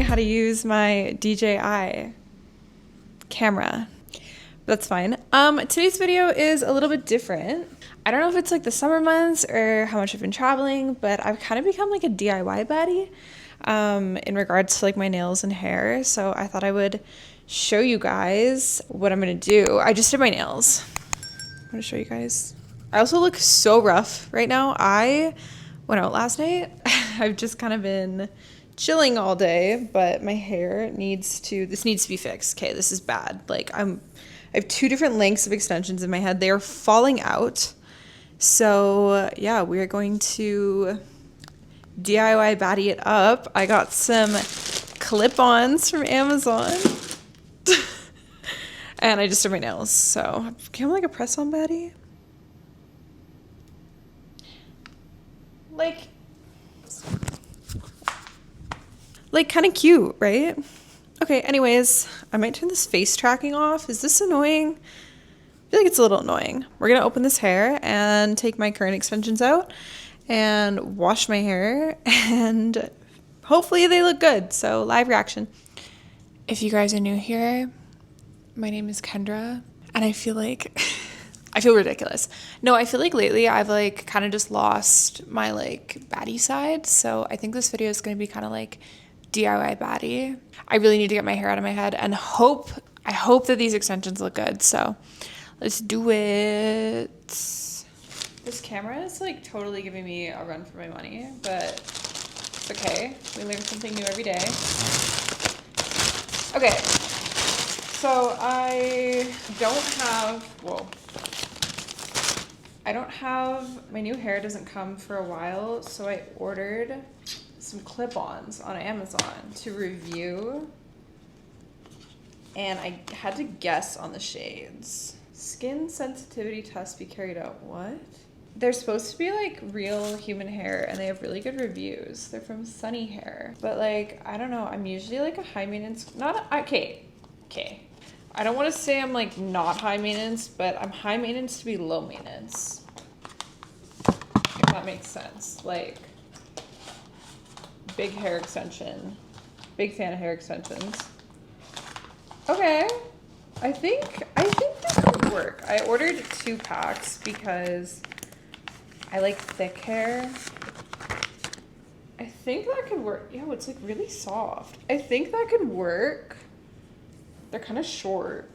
how to use my DJI camera. That's fine. Today's video is a little bit different. I don't know if it's like the summer months or how much I've been traveling, but I've kind of become like a DIY baddie in regards to like my nails and hair. So I thought I would show you guys what I'm gonna do. I just did my nails. I'm gonna show you guys. I also look so rough right now. I went out last night. I've just kind of been chilling all day, but my hair needs to be fixed. Okay, this is bad. Like I have two different lengths of extensions in my head. They are falling out. So yeah, we are going to DIY baddie it up. I got some clip-ons from Amazon. And I just did my nails. So I'm like a press-on baddie. Like kind of cute, right? Okay, anyways, I might turn this face tracking off. Is this annoying? I feel like it's a little annoying. We're gonna open this hair and take my current extensions out and wash my hair, and hopefully they look good. So live reaction. If you guys are new here, my name is Kendra, and I feel like I feel ridiculous. No, I feel like lately I've like kind of just lost my like baddie side. So I think this video is gonna be kind of like DIY baddie. I really need to get my hair out of my head and I hope that these extensions look good. So let's do it. This camera is like totally giving me a run for my money, but it's okay. We learn something new every day. Okay, so I don't have, my new hair doesn't come for a while, so I ordered some clip-ons on Amazon to review, and I had to guess on the shades. Skin sensitivity test be carried out. What? They're supposed to be like real human hair, and they have really good reviews. They're from Sunny Hair, but like I don't know, I'm usually like a high maintenance, okay, I don't want to say I'm like not high maintenance, but I'm high maintenance to be low maintenance, if that makes sense. Like big hair extension, big fan of hair extensions. Okay, I think this would work. I ordered 2 packs because I like thick hair. I think that could work. Yo, it's like really soft. I think that could work. They're kind of short.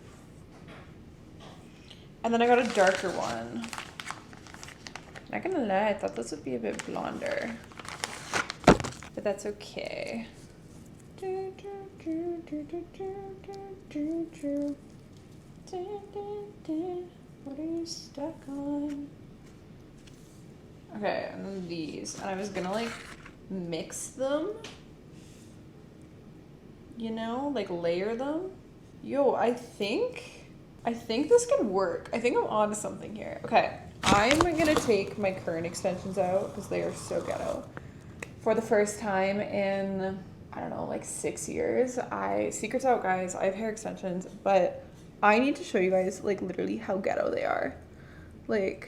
And then I got a darker one. Not gonna lie, I thought this would be a bit blonder, but that's okay. What are you stuck on? Okay, and then these. And I was gonna like mix them, you know, like layer them. Yo, I think this could work. I think I'm onto something here. Okay, I'm gonna take my current extensions out because they are so ghetto. For the first time in, I don't know, like 6 years. Secrets out, guys, I have hair extensions, but I need to show you guys like literally how ghetto they are. Like,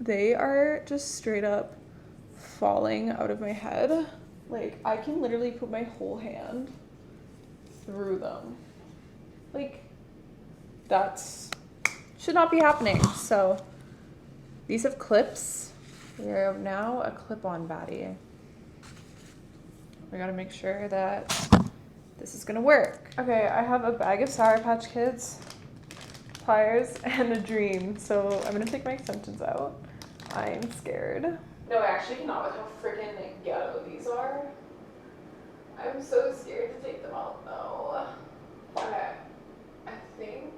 they are just straight up falling out of my head. Like, I can literally put my whole hand through them. Like, that's should not be happening. So these have clips. We are now a clip-on baddie. We gotta make sure that this is gonna work. Okay, I have a bag of Sour Patch Kids, pliers, and a dream. So I'm gonna take my extensions out. I'm scared. No, I actually cannot with how freaking ghetto these are. I'm so scared to take them out though. Okay, I think,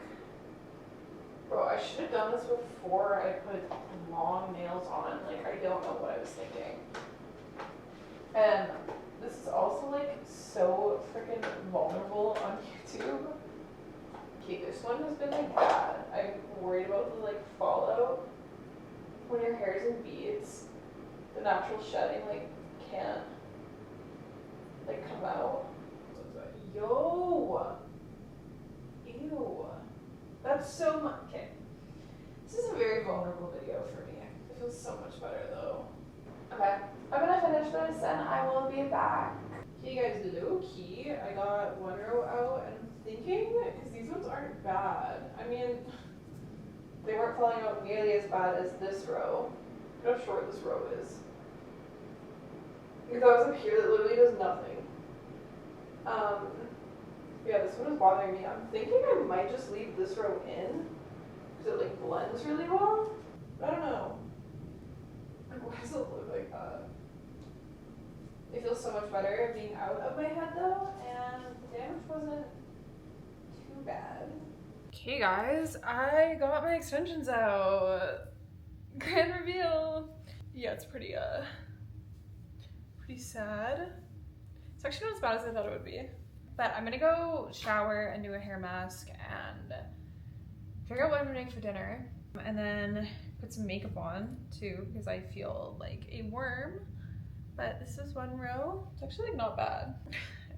bro, I should have done this before I put long nails on. Like, I don't know what I was thinking. And this is also like so freaking vulnerable on YouTube. Okay, this one has been like bad. I'm worried about the like fallout when your hair is in beads. The natural shedding like can't like come out. Yo, ew, that's so much. Okay, this is a very vulnerable video for me. It feels so much better though. Okay, I'm gonna finish this and I will be back. Okay guys, low key, I got one row out and I'm thinking, because these ones aren't bad. I mean, they weren't falling out nearly as bad as this row. Look how short this row is. If that was up here, that literally does nothing. Yeah, this one is bothering me. I'm thinking I might just leave this row in, because it like blends really well. I don't know. Like, why does it look like that? It feels so much better being out of my head though, and the damage wasn't too bad. Okay guys, I got my extensions out. Grand reveal. Yeah, it's pretty sad. It's actually not as bad as I thought it would be. But I'm gonna go shower and do a hair mask and figure out what I'm doing for dinner. And then put some makeup on too, because I feel like a worm. But this is one row. It's actually like not bad.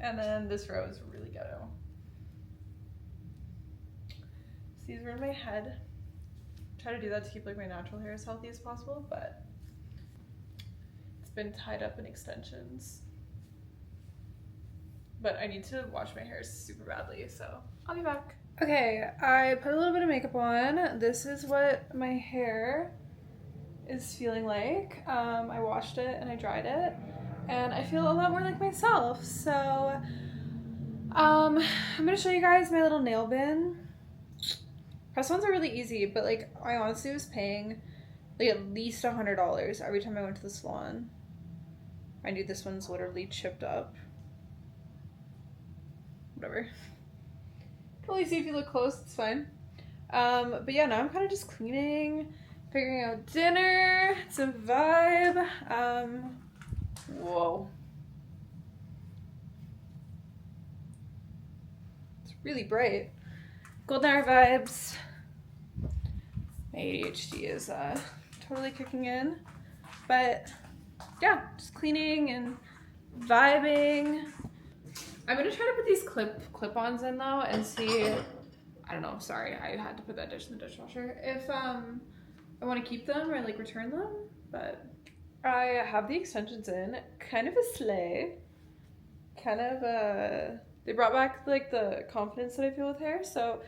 And then this row is really ghetto. So these were in my head. Try to do that to keep like my natural hair as healthy as possible, but it's been tied up in extensions. But I need to wash my hair super badly, so I'll be back. Okay, I put a little bit of makeup on. This is what my hair is feeling like. I washed it and I dried it, and I feel a lot more like myself. So I'm gonna show you guys my little nail bin. Press-ons are really easy, but like I honestly was paying like at least $100 every time I went to the salon. I knew this one's literally chipped up. Whatever. Totally see if you look close, it's fine. But yeah, now I'm kind of just cleaning, figuring out dinner. It's a vibe. Whoa. It's really bright. Golden hour vibes. My ADHD is totally kicking in. But yeah, just cleaning and vibing. I'm gonna try to put these clip-ons in though and see, I don't know, sorry, I had to put that dish in the dishwasher, if I want to keep them or like return them, but I have the extensions in, kind of a slay, kind of they brought back like the confidence that I feel with hair, so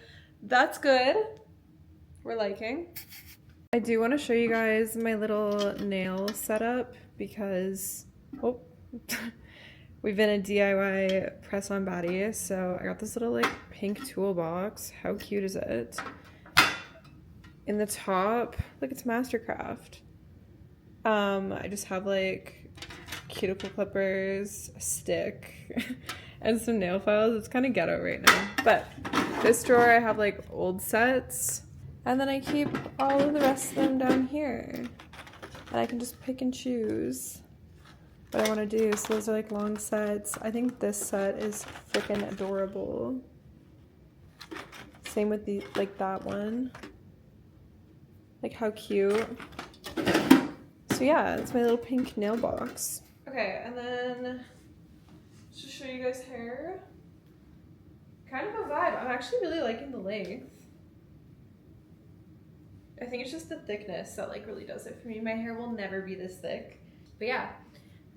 that's good, we're liking. I do want to show you guys my little nail setup because, oh, we've been a DIY press-on baddie, so I got this little like pink toolbox. How cute is it? In the top, look, it's Mastercraft. I just have like cuticle clippers, a stick, and some nail files. It's kind of ghetto right now. But this drawer I have like old sets, and then I keep all of the rest of them down here. And I can just pick and choose what I want to do. So those are like long sets. I think this set is freaking adorable. Same with the like that one. Like how cute. So yeah, it's my little pink nail box. Okay, and then just show you guys hair. Kind of a vibe. I'm actually really liking the length. I think it's just the thickness that like really does it for me. My hair will never be this thick. But yeah.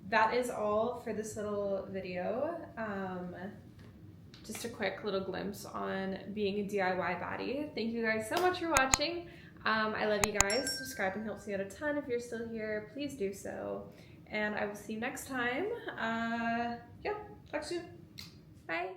That is all for this little video. Just a quick little glimpse on being a DIY baddie. Thank you guys so much for watching. I love you guys. Subscribing helps me out a ton. If you're still here, please do so. And I will see you next time. Yeah, talk soon. Bye.